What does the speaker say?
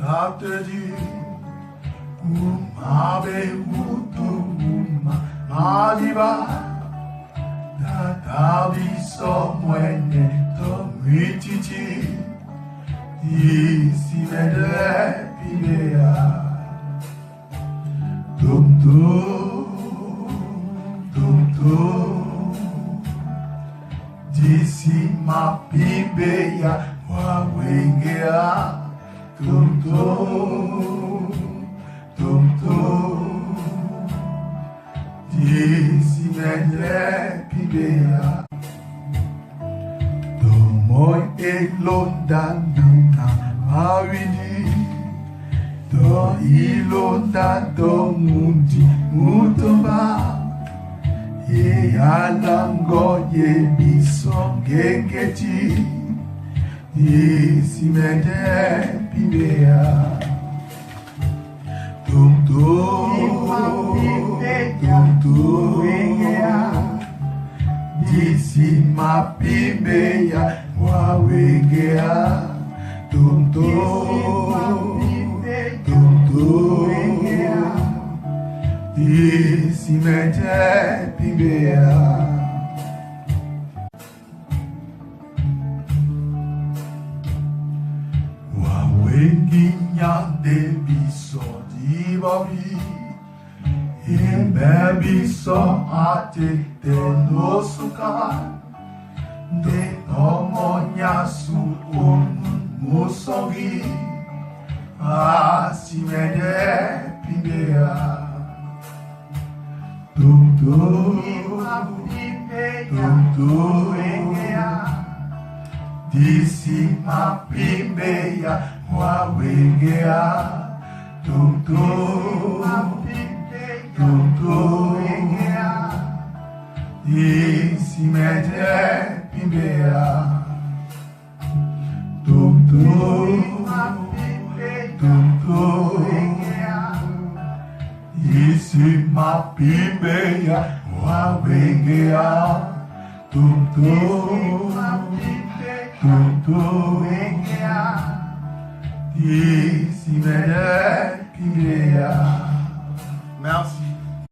Tatedi Umabe Utu Uma Madiba Tatabi Somwene Tomitichi Isi Mede Pibea Tum Disi ma pibeya wawengea tum Disi mende pibeya Domoy elonda nana mawidi Do ilonda do mundi mutomba Alango ye bison gengeti Isimende pibea Tum Disi ma pibeya wawegea Tum Isimende pibea Wawengi nyande biso di babi Imbe biso ate de no suka De tomo nyasu onu musongi Asimende pibea Tum Disi ma pibeya wawengea Tum Disi mede pibea Tum Disi ma pibeya wawengea Tum Disi mede pibea Merci.